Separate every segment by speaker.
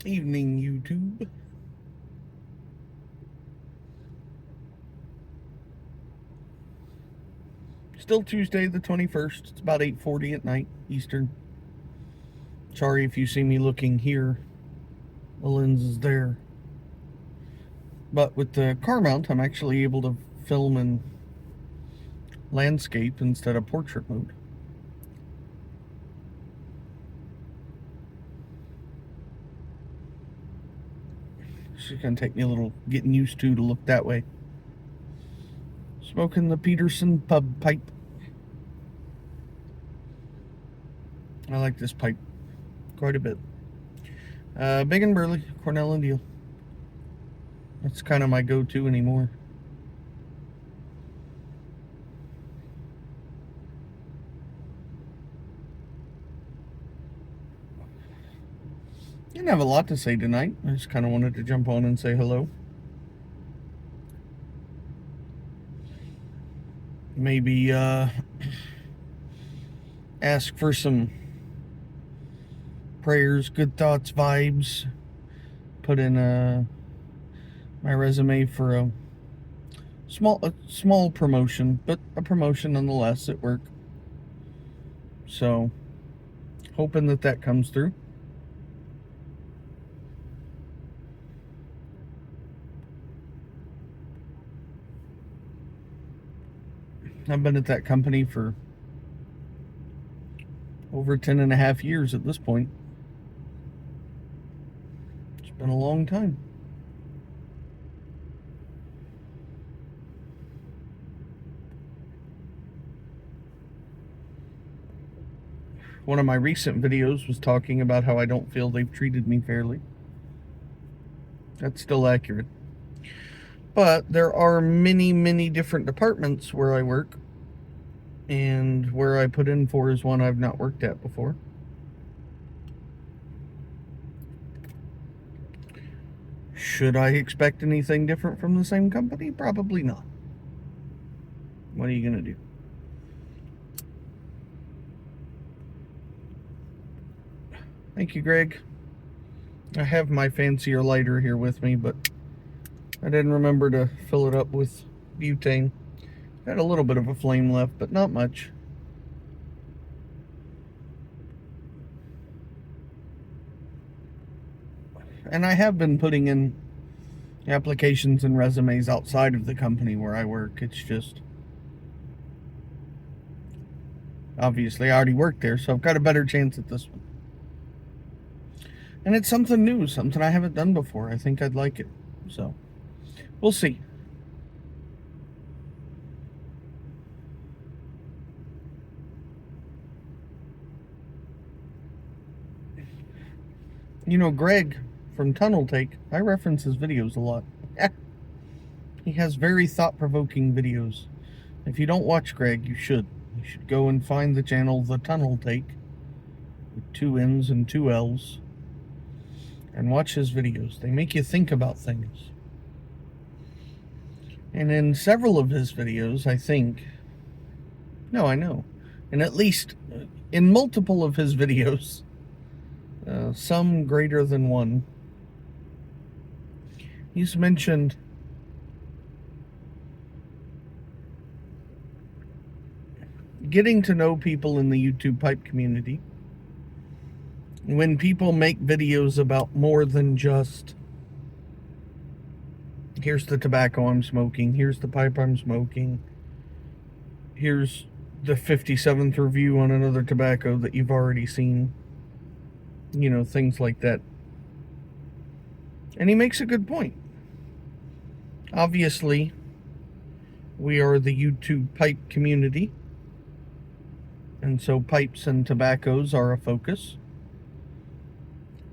Speaker 1: Evening, YouTube. Still Tuesday the 21st. It's about 8:40 at night, Eastern. Sorry if you see me looking here. The lens is there. But with the car mount, I'm actually able to film in landscape instead of portrait mode. It's just going to take me a little getting used to look that way. Smoking the Peterson pub pipe. I like this pipe quite a bit. Big and Burley, Cornell and Deal. That's kind of my go-to anymore. Didn't have a lot to say tonight. I just kind of wanted to jump on and say hello. Maybe ask for some prayers, good thoughts, vibes. Put in my resume for a small promotion, but a promotion nonetheless at work. So, hoping that comes through. I've been at that company for over 10.5 years at this point. It's been a long time. One of my recent videos was talking about how I don't feel they've treated me fairly. That's still accurate. But there are many different departments where I work, and where I put in for is one I've not worked at before. Should I expect anything different from the same company? Probably not. What are you going to do? Thank you, Greg. I have my fancier lighter here with me, but I didn't remember to fill it up with butane. Got a little bit of a flame left, but not much. And I have been putting in applications and resumes outside of the company where I work. It's just, obviously I already worked there, so I've got a better chance at this one. And it's something new, something I haven't done before. I think I'd like it. So, we'll see. You know, Greg from Tunnel Take, I reference his videos a lot. He has very thought-provoking videos. If you don't watch Greg, you should. You should go and find the channel The Tunnel Take, with 2 N's and 2 L's, and watch his videos. They make you think about things. And in several of his videos, I know, and at least in multiple of his videos, some greater than one, he's mentioned getting to know people in the YouTube pipe community. When people make videos about more than just, here's the tobacco I'm smoking, here's the pipe I'm smoking, here's the 57th review on another tobacco that you've already seen. You know, things like that. And he makes a good point. Obviously, we are the YouTube pipe community, and so pipes and tobaccos are a focus.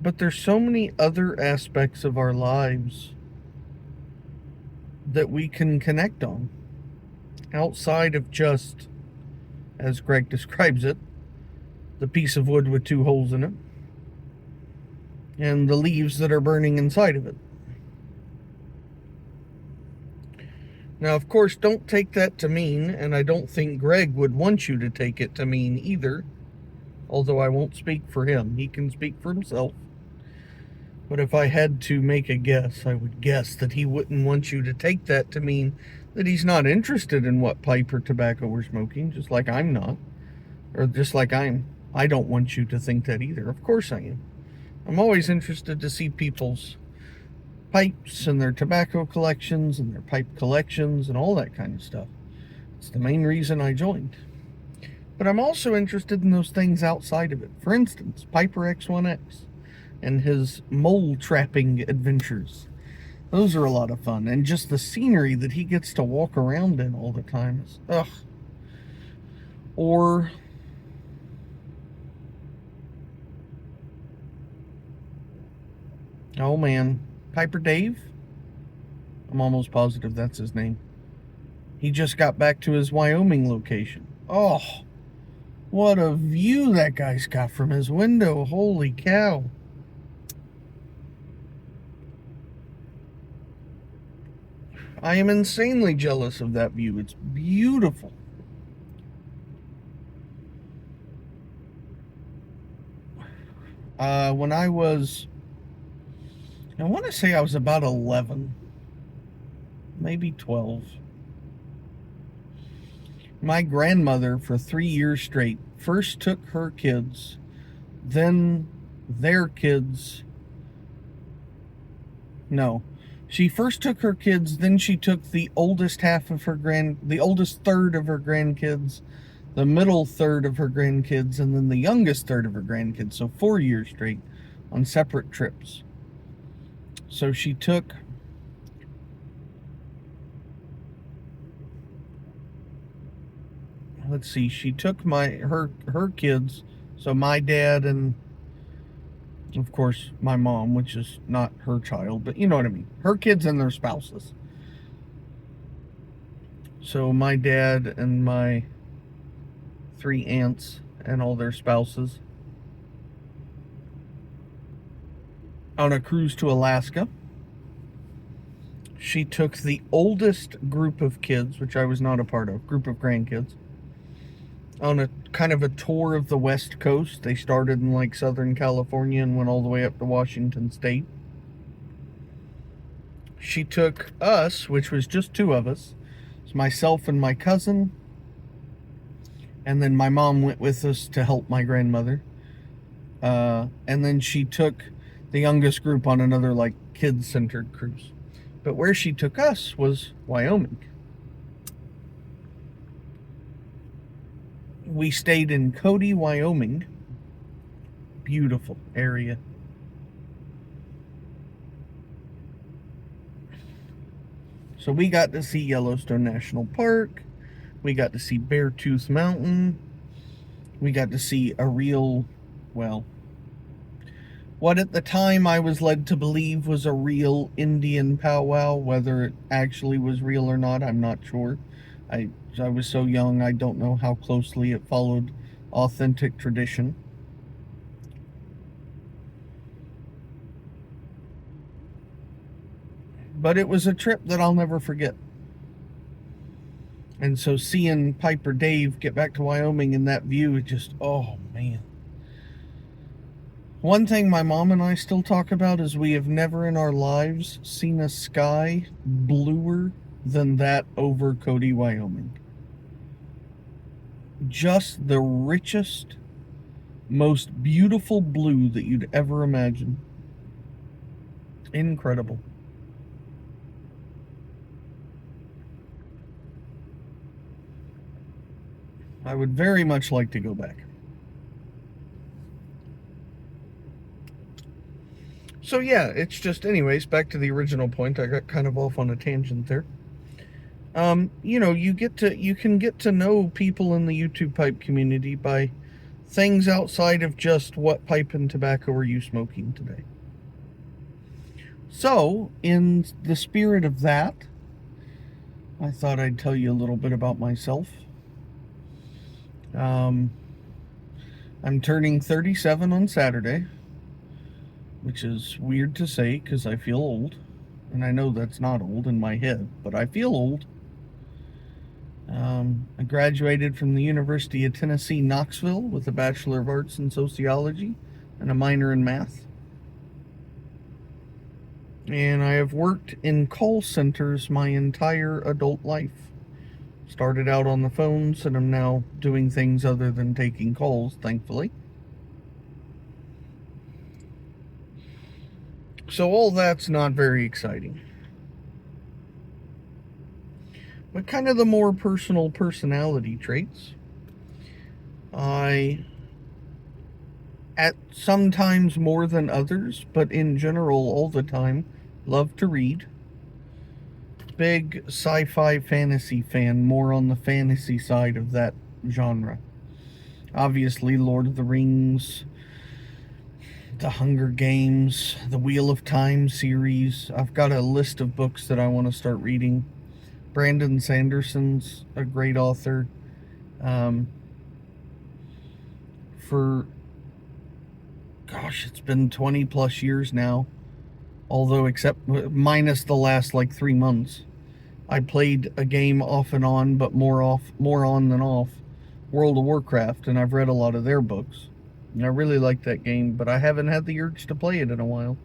Speaker 1: But there's so many other aspects of our lives that we can connect on outside of just, as Greg describes it, the piece of wood with 2 holes in it and the leaves that are burning inside of it. Now, of course, don't take that to mean, and I don't think Greg would want you to take it to mean either, although I won't speak for him. He can speak for himself. But if I had to make a guess, I would guess that he wouldn't want you to take that to mean that he's not interested in what pipe or tobacco we're smoking, just like I'm not. Or just like I don't want you to think that either. Of course I am. I'm always interested to see people's pipes and their tobacco collections and their pipe collections and all that kind of stuff. It's the main reason I joined. But I'm also interested in those things outside of it. For instance, Piper X1X and his mole trapping adventures. Those are a lot of fun. And just the scenery that he gets to walk around in all the time is, ugh. Or oh man, Piper Dave? I'm almost positive that's his name. He just got back to his Wyoming location. Oh, what a view that guy's got from his window. Holy cow. I am insanely jealous of that view. It's beautiful. When I want to say I was about 11, maybe 12. My grandmother, for 3 years straight, first took her kids, then their kids. No. She first took her kids, then she took the oldest the oldest third of her grandkids, the middle third of her grandkids, and then the youngest third of her grandkids. So 4 years straight on separate trips. So she took she took her kids, so my dad and of course my mom, which is not her child, but you know what I mean, her kids and their spouses. So my dad and my 3 aunts and all their spouses on a cruise to Alaska. She took the oldest group of kids, which I was not a part of, group of grandkids, on a kind of a tour of the West Coast. They started in like Southern California and went all the way up to Washington State. She took us, which was just 2 of us. It's myself and my cousin. And then my mom went with us to help my grandmother. And then she took the youngest group on another like kid-centered cruise. But where she took us was Wyoming. We stayed in Cody, Wyoming. Beautiful area. So we got to see Yellowstone National Park. We got to see Beartooth Mountain. We got to see a real, well, what at the time I was led to believe was a real Indian powwow. Whether it actually was real or not, I'm not sure. I was so young, I don't know how closely it followed authentic tradition. But it was a trip that I'll never forget. And so seeing Piper Dave get back to Wyoming in that view, it just, oh man. One thing my mom and I still talk about is we have never in our lives seen a sky bluer than that over Cody, Wyoming. Just the richest, most beautiful blue that you'd ever imagine. Incredible. I would very much like to go back. So yeah, it's just, anyways, back to the original point. I got kind of off on a tangent there. You know, you can get to know people in the YouTube pipe community by things outside of just what pipe and tobacco are you smoking today. So, in the spirit of that, I thought I'd tell you a little bit about myself. I'm turning 37 on Saturday, which is weird to say because I feel old. And I know that's not old in my head, but I feel old. I graduated from the University of Tennessee, Knoxville with a Bachelor of Arts in Sociology and a minor in math. And I have worked in call centers my entire adult life. Started out on the phones and I'm now doing things other than taking calls, thankfully. So all that's not very exciting. But kind of the more personal personality traits. I, at sometimes more than others, but in general all the time, love to read. Big sci-fi fantasy fan, more on the fantasy side of that genre. Obviously, Lord of the Rings, The Hunger Games, the Wheel of Time series. I've got a list of books that I want to start reading. Brandon Sanderson's a great author. For, gosh, it's been 20 plus years now. Although, except minus the last like 3 months. I played a game off and on, but more on than off, World of Warcraft, and I've read a lot of their books. And I really like that game, but I haven't had the urge to play it in a while.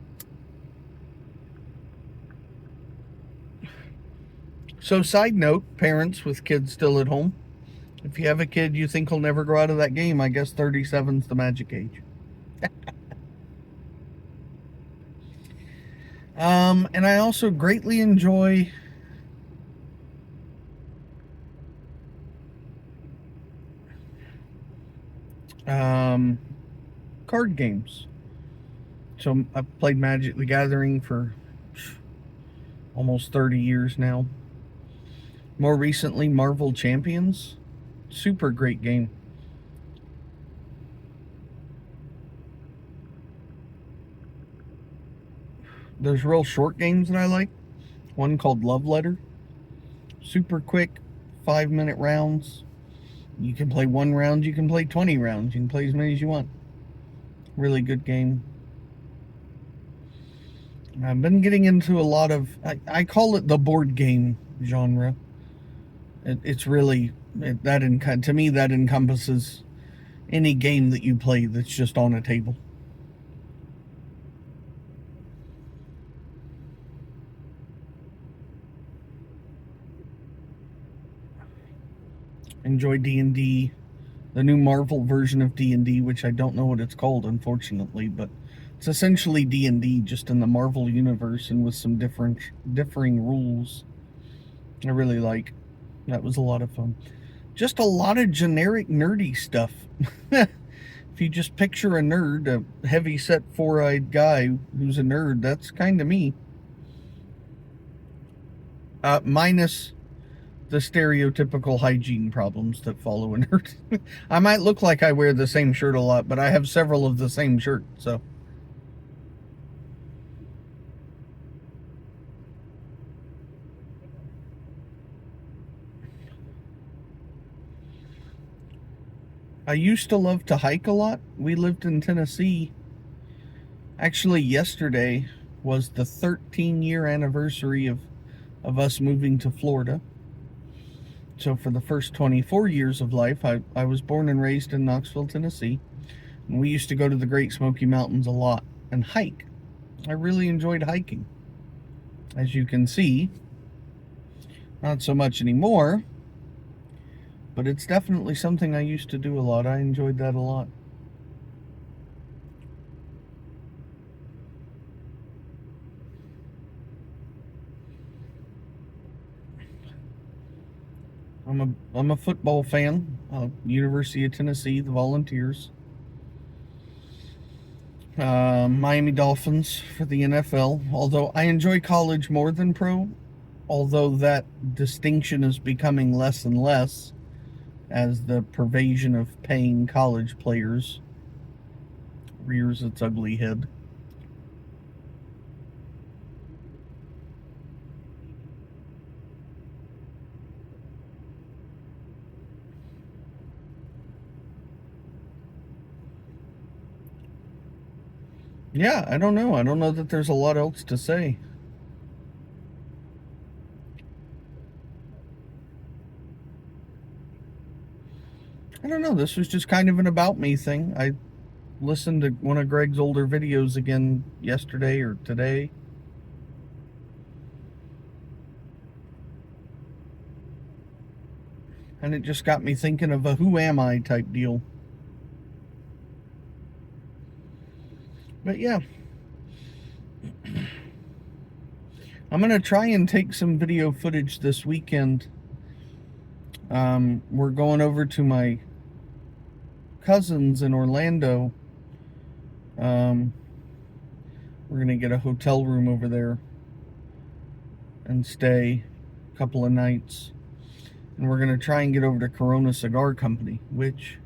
Speaker 1: So, side note, parents with kids still at home, if you have a kid you think will never grow out of that game, I guess 37's the magic age. And I also greatly enjoy card games. So I've played Magic the Gathering for almost 30 years now. More recently, Marvel Champions. Super great game. There's real short games that I like. One called Love Letter. Super quick, 5-minute rounds. You can play 1 round, you can play 20 rounds. You can play as many as you want. Really good game. I've been getting into a lot of, I call it the board game genre. It's really, to me, that encompasses any game that you play that's just on a table. Enjoy D&D, the new Marvel version of D&D, which I don't know what it's called, unfortunately, but it's essentially D&D just in the Marvel universe and with some differing rules. I really like. That was a lot of fun. Just a lot of generic nerdy stuff. If you just picture a nerd, a heavy-set, four-eyed guy who's a nerd, that's kind of me. Minus the stereotypical hygiene problems that follow a nerd. I might look like I wear the same shirt a lot, but I have several of the same shirt, so. I used to love to hike a lot. We lived in Tennessee. Actually, yesterday was the 13-year anniversary of us moving to Florida. So for the first 24 years of life, I was born and raised in Knoxville, Tennessee. And we used to go to the Great Smoky Mountains a lot and hike. I really enjoyed hiking. As you can see, not so much anymore, but it's definitely something I used to do a lot. I enjoyed that a lot. I'm a football fan. University of Tennessee, the Volunteers. Miami Dolphins for the NFL. Although I enjoy college more than pro, although that distinction is becoming less and less as the pervasion of paying college players rears its ugly head. Yeah, I don't know. I don't know that there's a lot else to say. I don't know. This was just kind of an about me thing. I listened to one of Greg's older videos again yesterday or today. And it just got me thinking of a who am I type deal. But yeah. I'm going to try and take some video footage this weekend. We're going over to my cousins in Orlando. We're going to get a hotel room over there and stay a couple of nights. And we're going to try and get over to Corona Cigar Company, which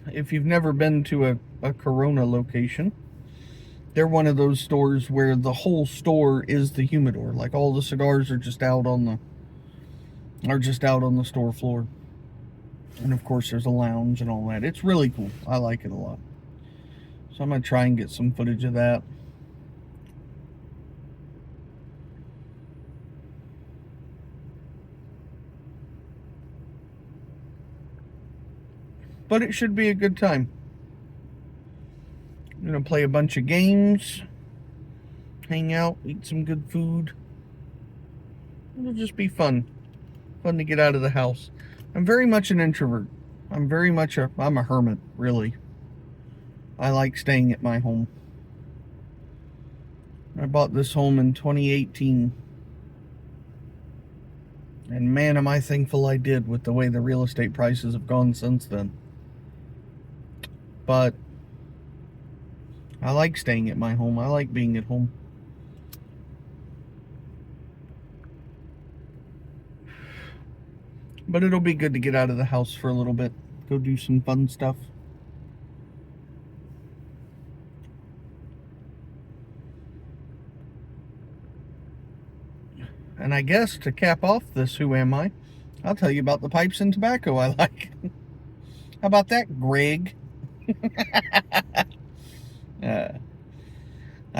Speaker 1: if you've never been to a Corona location, they're one of those stores where the whole store is the humidor. Like all the cigars are just out on the store floor. And of course there's a lounge and all that. It's really cool. I like it a lot. So I'm going to try and get some footage of that. But it should be a good time. I'm going to play a bunch of games, hang out, eat some good food. It'll just be fun. Fun to get out of the house. I'm very much an introvert. I'm a hermit, really. I like staying at my home. I bought this home in 2018. And man, am I thankful I did with the way the real estate prices have gone since then. But I like staying at my home. I like being at home. But it'll be good to get out of the house for a little bit. Go do some fun stuff. And I guess to cap off this Who Am I, I'll tell you about the pipes and tobacco I like. How about that, Greg? I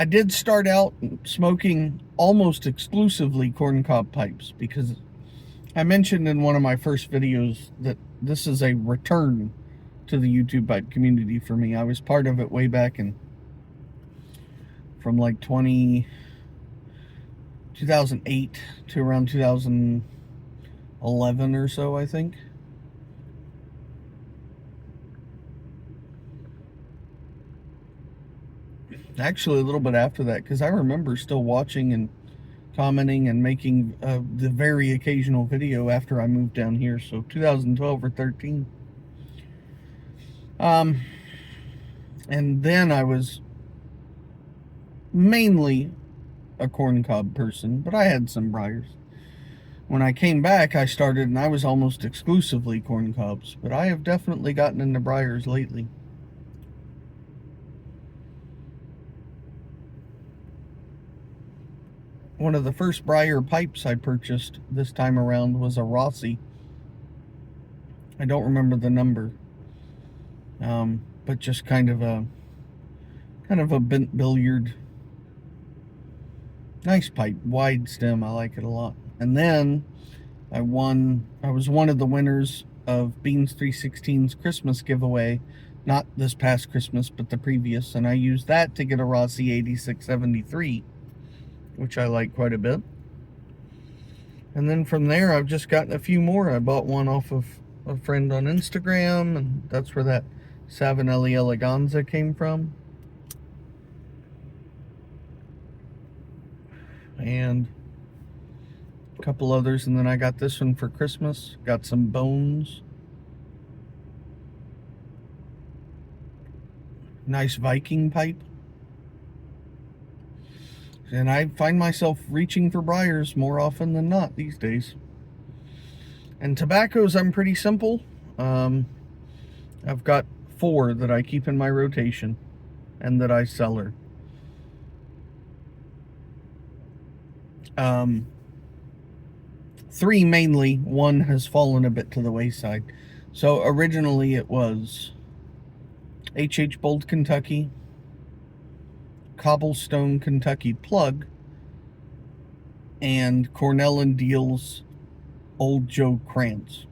Speaker 1: did start out smoking almost exclusively corncob pipes because I mentioned in one of my first videos that this is a return to the YouTube pipe community for me. I was part of it way back from like 2008 to around 2011 or so, I think. Actually, a little bit after that, because I remember still watching and commenting and making the very occasional video after I moved down here. So 2012 or 13. And then I was mainly a corncob person, but I had some briars. When I came back, I started, and I was almost exclusively corncobs, but I have definitely gotten into briars lately. One of the first briar pipes I purchased this time around was a Rossi. I don't remember the number, but just kind of a bent billiard. Nice pipe, wide stem. I like it a lot. And then I was one of the winners of Beans 316's Christmas giveaway, not this past Christmas, but the previous, and I used that to get a Rossi 8673, which I like quite a bit. And then from there, I've just gotten a few more. I bought one off of a friend on Instagram, and that's where that Savinelli Eleganza came from. And a couple others, and then I got this one for Christmas. Got some Bones. Nice Viking pipe. And I find myself reaching for briars more often than not these days. And tobaccos, I'm pretty simple. I've got 4 that I keep in my rotation and that I cellar. 3 mainly. 1 has fallen a bit to the wayside. So originally it was H.H. Bold Kentucky, Cobblestone Kentucky Plug, and Cornell and Deal's Old Joe Krantz.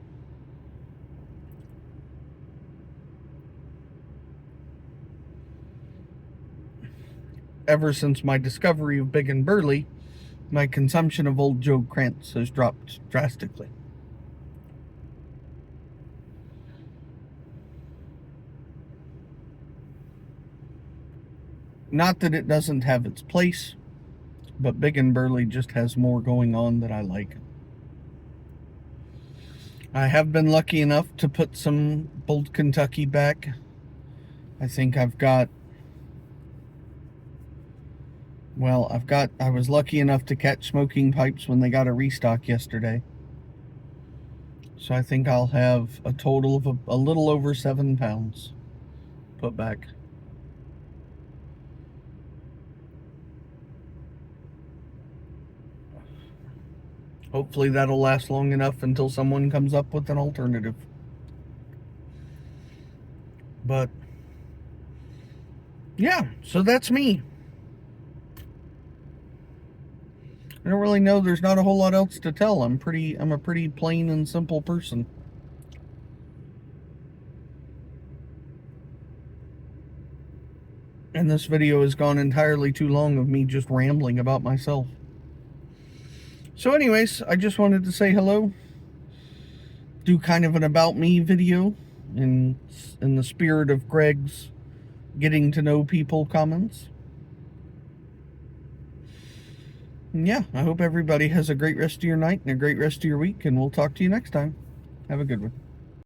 Speaker 1: Ever since my discovery of Big and Burley, my consumption of old Joe Krantz has dropped drastically. Not that it doesn't have its place, but Big and Burly just has more going on that I like. I have been lucky enough to put some Bold Kentucky back. I think I was lucky enough to catch Smoking Pipes when they got a restock yesterday. So I think I'll have a total of a little over 7 pounds put back. Hopefully that'll last long enough until someone comes up with an alternative. But yeah, so that's me. I don't really know, there's not a whole lot else to tell. I'm a pretty plain and simple person. And this video has gone entirely too long of me just rambling about myself. So anyways, I just wanted to say hello. Do kind of an about me video in the spirit of Greg's getting to know people comments. And yeah, I hope everybody has a great rest of your night and a great rest of your week, and we'll talk to you next time. Have a good one.